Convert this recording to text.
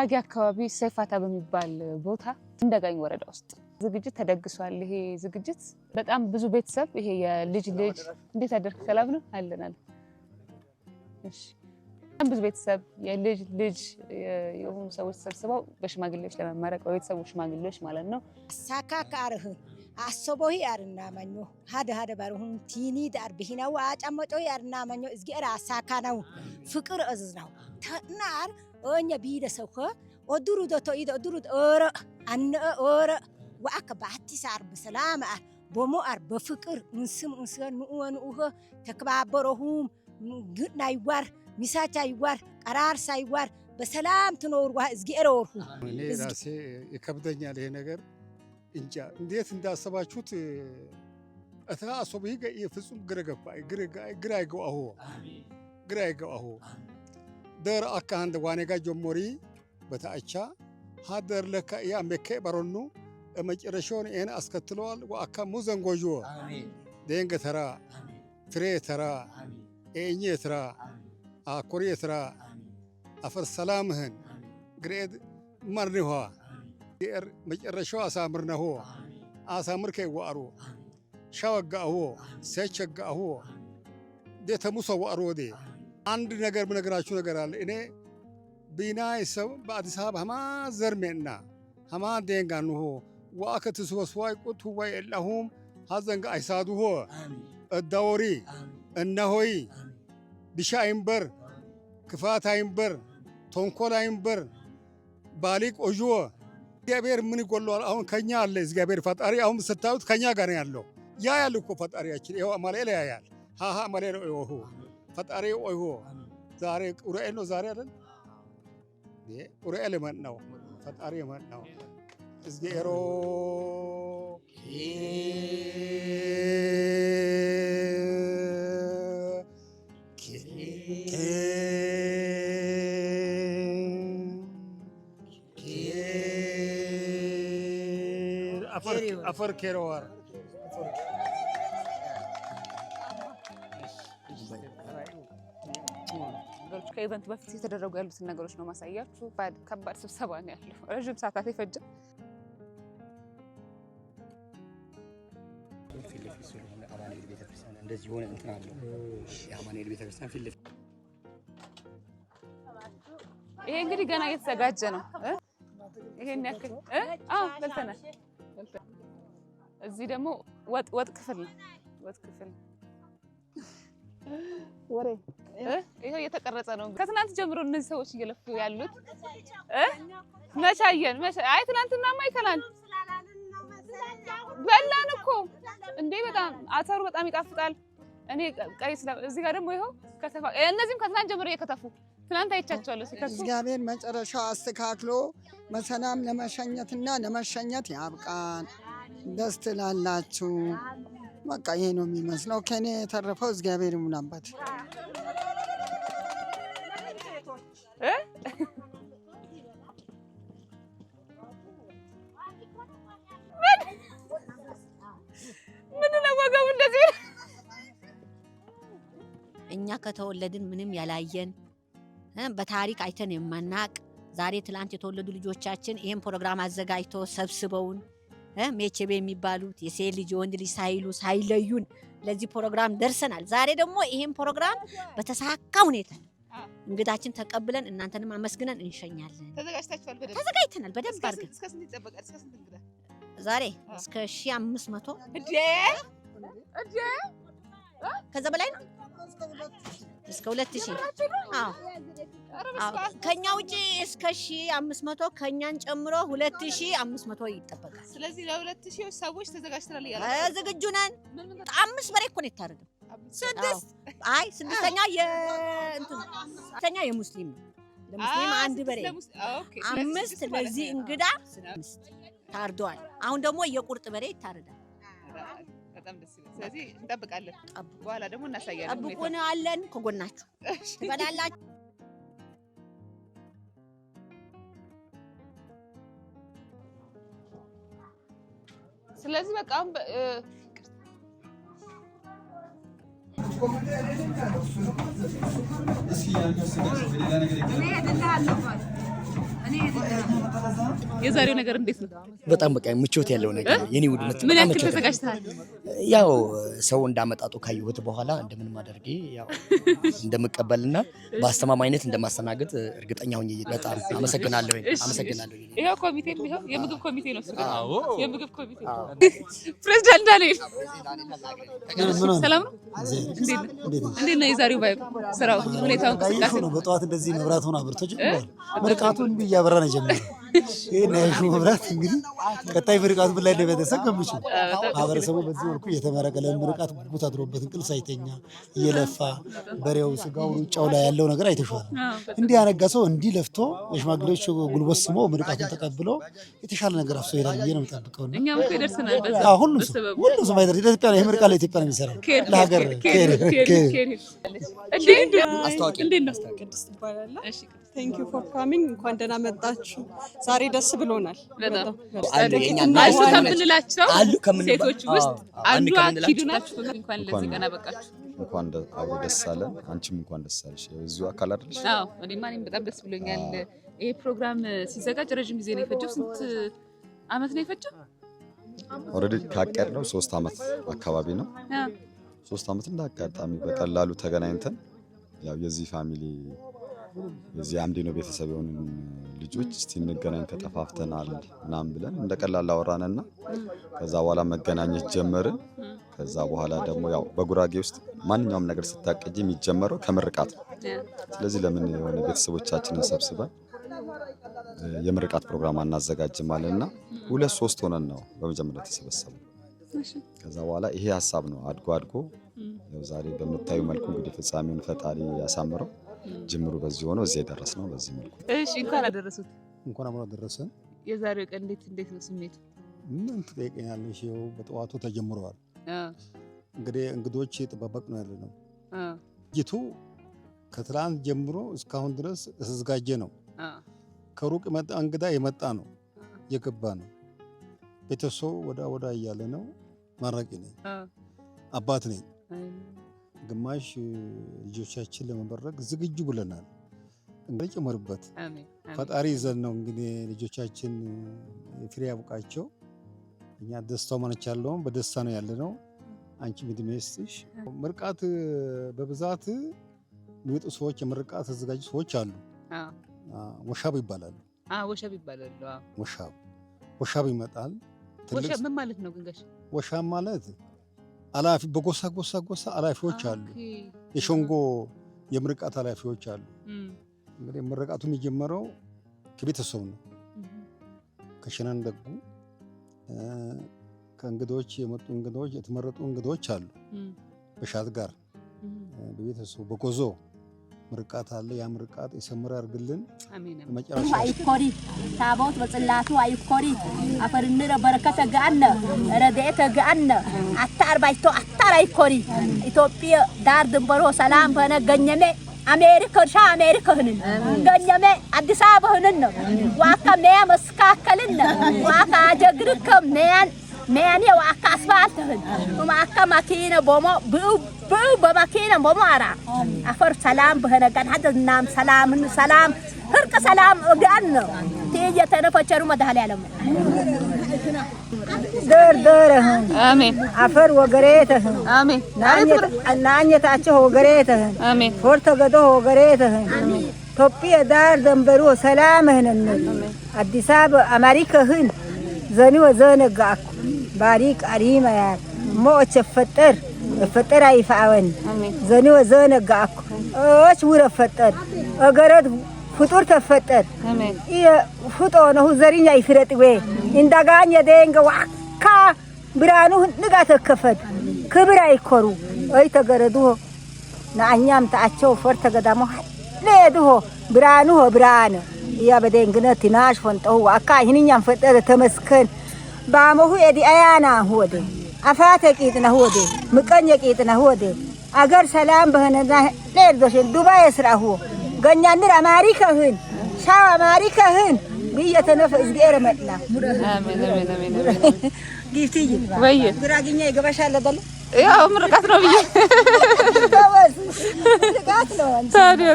አጊ አካባቢ ሰይፋታ በሚባል ቦታ እንደጋኝ ወረዳ ውስጥ ዝግጅት ተደግሷል። ይሄ ዝግጅት በጣም ብዙ ቤተሰብ ይሄ የልጅ እንዴት አደርክ ሰላም ነው አለናል። እሺ በጣም ብዙ ቤተሰብ የልጅ የሆኑ ሰዎች ተሰብስበው በሽማግሌዎች ለመመረቅ በቤተሰቡ ሽማግሌዎች ማለት ነው ሳካካርህ አሶቦይ አርናማኞ ሀደ ባሩን ቲኒ ዳር ቢሂናው አጫመጮይ አርናማኞ እዝጌራ ሳካናው ፍቅር እዝናው ተናር ኦኛ ቢደሰውከ ኦዱሩ ዶቶ ኢዶ ኦዱሩ ኦረ አነ ኦረ ወአከ ባትሳር በሰላም ቦሞአር በፍቅር እንስን ንኡወንኡህ ተከባበረሁም ግናይዋር ሚሳቻ ይዋር ቀራርሳ ይዋር በሰላም ትኖር ዋ እዝጌራ ወርሁ እኔ ራሴ ይከብደኛል ይሄ ነገር እንጃ እንዴት እንዳሰባችሁት አታ አሶብይ ፍጹም ግረገው ደር አካንደ ዋኔጋ ጆሞሪ በታቻ ሀደር ለካ ያ መከ በረኑ መጨረሻውን እኔ አስከትለዋል ወአካ ሙዘንጎጆ ደንገ ተራ ፍሬ ተራ እኛ ተራ አኮሪ ተራ አፈር ሰላምህን ግሬድ ማርኒዋ የር መጨረሻው አሳምርነሆ አሳምር ከይዋሩ ሻወጋሁ ሰቸጋሁ ደተሙሰው አሮዴ አንድ ነገር ምነግራችሁ ነገር አለ እኔ ቢናይ ሰው በአዲስ አበባ ማ ዘርሜና ሀማ ደንጋንሁ ወአከትስ ወስዋይ ቁቱ ወይ ለሁም ሀዘንጋ አይሳዱሁ እዳወሪ እነሆይ ቢሻይምበር ክፋታይምበር ቶንኮላይምበር ባሊቅ ኦጆ እግዚአብሔር ምን ይጎለዋል? አሁን ከኛ አለ እግዚአብሔር ፈጣሪ አሁን ስታዩት ከኛ ጋር ነው ያለው። ያ ያል እኮ ፈጣሪያችን ይሄው አማሌላ ያያል ሃሃ አማሌላ ይሆ ፈጣሪ ኦይሆ ዛሬ ኡራኤል ነው ዛሬ አይደል ኡራኤል ማን ነው ፈጣሪ ማን ነው እግዚአብሔሮ አፈር ከሮዋር ከኢቨንት በፊት የተደረጉ ያሉትን ነገሮች ነው ማሳያችሁ። ከባድ ስብሰባ ነው ያለው። ረጅም ሰዓታት ይፈጀ አማኑኤል ቤተክርስቲያን እንደዚህ ሆነ እንትን አለ የአማኑኤል ቤተክርስቲያን ፊት ለፊት ይሄ እንግዲህ ገና እየተዘጋጀ ነው። ይሄን ያክል በልተናል። እዚህ ደግሞ ወጥ ክፍል ነው። ወጥ ክፍል ወሬ ይሄ እየተቀረጸ ነው። ከትናንት ጀምሮ እነዚህ ሰዎች እየለፉ ያሉት መቻየን አይ ትናንትናማ አይተናል። በላን እኮ እንዴ በጣም አተሩ በጣም ይጣፍጣል። እኔ ቀይ እዚህ ጋር ደግሞ ይሄው ከተፋ እነዚህም ከትናንት ጀምሮ እየከተፉ ትናንት አይቻቸዋለሁ ሲከቱ እግዚአብሔር መጨረሻው አስተካክሎ መሰናም ለመሸኘትና ለመሸኘት ያብቃን። ደስ ትላላችሁ። በቃ ይሄ ነው የሚመስለው። ከኔ የተረፈው እግዚአብሔር ይሙላበት። ምን ነው ወገቡ እንደዚህ እኛ ከተወለድን ምንም ያላየን በታሪክ አይተን የማናቅ ዛሬ ትላንት የተወለዱ ልጆቻችን ይሄን ፕሮግራም አዘጋጅቶ ሰብስበውን ሜቼቤ የሚባሉት የሴት ልጅ ወንድ ልጅ ሳይለዩን ለዚህ ፕሮግራም ደርሰናል። ዛሬ ደግሞ ይሄን ፕሮግራም በተሳካ ሁኔታ እንግዳችን ተቀብለን እናንተንም አመስግነን እንሸኛለን። ተዘጋጅታችኋል? ተዘጋጅተናል በደንብ አድርገን። እስከ ስንት ይጠበቃል? እስከ ስንት እንግዳ? ዛሬ እስከ 1500 እዴ ከዛ በላይ ነው። እስከ 2000 ከኛ ውጪ እስከ 1500 ከኛን ጨምሮ 2500 ይጠበቃል። ስለዚህ ለ2000 ሰዎች ተዘጋጅተናል ይላል። ዝግጁ ነን። 5 በሬ እኮ ነው የታረደው። 6ኛ የእንትን የሙስሊም ነው። ለሙስሊም አንድ በሬ 5 ለዚህ እንግዳ 5 ታርዷል። አሁን ደግሞ የቁርጥ በሬ ይታረዳል። በጣም ደስ ይላል። ስለዚህ እንጠብቃለን። በኋላ ደግሞ እናሳያለን። ጠብቁን አለን ከጎናችሁ ትበላላችሁ። ስለዚህ በቃ የዛሬው ነገር እንዴት ነው? በጣም በቃ ምቾት ያለው ነገር የኔ ውድ ምት ምን ያክል ተዘጋጅተሃል? ያው ሰው እንዳመጣጡ ካየሁት በኋላ እንደምንም አድርጌ ያው እንደምቀበልና በአስተማማኝነት እንደማስተናገድ እርግጠኛ ሆኜ በጣም አመሰግናለሁ። ይሄው ኮሚቴ ነው የምግብ ኮሚቴ ነው እሱ። አዎ የምግብ ኮሚቴ ፕሬዝዳንት ዳንኤል ሰላም ነው? እንዴት ነው የዛሬው ቫይብ? ስራው ሁኔታው እንቅስቃሴ ነው። በጠዋት እንደዚህ መብራት ሆነ አብርቶ ጀምሯል። ምርቃቱን እያበራ ነው ጀምሯል። ይሄን ያሹ መብራት እንግዲህ ቀጣይ ምርቃቱ ላይ ለቤተሰብ ገምቹ ማህበረሰቡ በዚህ ወርኩ እየተመረቀ ለምርቃት ጉጉት አድሮበት እንቅልፍ ሳይተኛ እየለፋ በሬው ስጋው ሩጫው ላይ ያለው ነገር አይተሽዋል። እንዲህ ያነጋ ሰው እንዲህ ለፍቶ የሽማግሌዎች ጉልበት ስሞ ምርቃቱን ተቀብሎ የተሻለ ነገር አፍሶ ይላል ብዬ ነው የምጠብቀው። እኛም እኮ ይደርሰናል። ሁሉም ሰው ማይደርስ ኢትዮጵያ ይሄ ምርቃት ለኢትዮጵያ ነው የሚሰራው ለሀገር ቅድስት ትባላለህ። እሺ ቴንክ ዩ ፎር ካሚንግ። እንኳን ደህና መጣችሁ። ዛሬ ደስ ብሎናል በጣም። አሉ ከምንላቸው ሴቶች ውስጥ አንዷ ኪዱ ናት። እንኳን ለዚህ ቀን አበቃችሁ። እንኳን አብሮ ደስ አለን። አንቺም እንኳን ደስ አለሽ። እዚሁ አካል አይደለሽ? አዎ እኔም በጣም ደስ ብሎኛል። ይሄ ፕሮግራም ሲዘጋጅ ረጅም ጊዜ ነው የፈጀው። ስንት አመት ነው የፈጀው? ኦልሬዲ ካቀድነው 3 አመት አካባቢ ነው። 3 አመት እንዳጋጣሚ በቀላሉ ተገናኝተን ያው የዚህ ፋሚሊ የዚህ አምዴኖ ቤተሰብ የሆኑ ልጆች እስቲ እንገናኝ ተጠፋፍተናል ምናምን ብለን እንደቀላል አወራንና ከዛ በኋላ መገናኘት ጀመርን። ከዛ በኋላ ደግሞ ያው በጉራጌ ውስጥ ማንኛውም ነገር ስታቀጂ የሚጀመረው ከምርቃት ነው። ስለዚህ ለምን የሆነ ቤተሰቦቻችንን ሰብስበን የምርቃት ፕሮግራም አናዘጋጅም አለና 2-3 ሆነን ነው በመጀመሪያ ተሰበሰብን። ከዛ በኋላ ይሄ ሀሳብ ነው አድጎ ያው ዛሬ በመታዩ መልኩ እንግዲህ ፍጻሜውን ፈጣሪ ያሳምረው። ጅምሩ በዚህ ሆኖ እዚህ የደረስ ነው በዚህ መልኩ። እሺ እንኳን አደረሱት። እንኳን አብሮ አደረሰን። የዛሬው ቀን እንዴት ነው ስሜቱ? ምን ትጠይቀኛለሽ? ይኸው በጠዋቱ ተጀምረዋል። እንግዲህ እንግዶች ጥበበቅ ነው ያለ ነው። ጅቱ ከትላንት ጀምሮ እስካሁን ድረስ ተዘጋጀ ነው። ከሩቅ የመጣ እንግዳ የመጣ ነው የገባ ነው። ቤተሰቡ ወዳ እያለ ነው። ማራቂ ነኝ፣ አባት ነኝ። ግማሽ ልጆቻችን ለመበረክ ዝግጁ ብለናል። እንግዲህ ጨመርበት ፈጣሪ ይዘን ነው እንግዲህ ልጆቻችን ፍሬ ያብቃቸው። እኛ ደስታው ማንቻለው በደስታ ነው ያለ ነው። አንቺ ምድሜስትሽ ምርቃት በብዛት የሚወጡ ሰዎች የምርቃት ተዘጋጁ ሰዎች አሉ። ወሻብ ይባላሉ። ወሻብ ይመጣል። ወሻብ ምን ማለት ነው ግንጋሽ? ወሻብ ማለት አላፊ በጎሳ አላፊዎች አሉ። የሸንጎ የምርቃት አላፊዎች አሉ። እንግዲህ ምርቃቱ የሚጀመረው ከቤተሰቡ ነው። ከሸናን ደጉ ከእንግዶች የመጡ እንግዶች የተመረጡ እንግዶች አሉ። በሻት ጋር በቤተሰቡ በጎዞ ምርቃት አለ። ያ ምርቃት የሰመረ ያርግልን። መጨረሻ አይኮሪ ታቦት በጽላቱ አይኮሪ አፈርንረ በረከተ ጋነ ረድኤተ ጋነ አታርባይቶ አታር አይኮሪ ኢትዮጵያ ዳር ድንበሮ ሰላም በነገኘሜ አሜሪካ አሜሪካንን ገኘሜ አዲስ አበባንን ዋካ መያ መስካከልን ዋካ አጀግርከ መያን ዋካ አስፋልትህን ዋካ ማኪና ቦሞ በማኪና ቦሞ አራ አፈር ሰላም በነጋን ሀደናም ሰላም ህርቅ ሰላም እጋን ትየ ተነፈቸሩ መድኃኔ ዓለም ደርደረህን አሜን አፈር ወገሬትህን አሜን ናኘታቸው ወገሬትህን አሜን ፎርተገዶ ወገሬትህን ኢትዮጵያ ዳር ደንበሩ ሰላምህን አዲስ አበባ አሜሪካህን ዘኒ ወዘነጋኩ ባሪክ አሪማ ያ ሞች ፈጠር አይፋወን ዘኒ ወዘነጋኩ እች ውረ ፈጠር አገረት ፍጡር ተፈጠር አሜን ፍጦ ነው ዘሪኛ ይፍረጥ ወይ እንደጋኝ ደንገ ዋካ ብራኑ ንጋ ተከፈት ክብር አይኮሩ ወይ ተገረዱ ናኛም ታቸው ፈርተ ገዳሞ ለድሆ ብራኑ ያ በደንግነ ትናሽ ፈንጠው ዋካ ይህንኛም ፈጠረ ተመስከን ባመሁ የዲ አያና ሆደ አፋተ ቂጥና ሆደ ምቀኘ ቂጥና ሆደ አገር ሰላም በህነና ለርዶሽን ዱባይ ስራሁ ገኛንር አሜሪካህን ሻው አሜሪካህን በየተነፈ እዝጌረ መጥላ አሜን አሜን ጊፍቲይ ወይ ጉራግኛ ይገባሻል አይደል? ያው ምርቃት ነው ብዬ ምርቃት ነው ታዲያ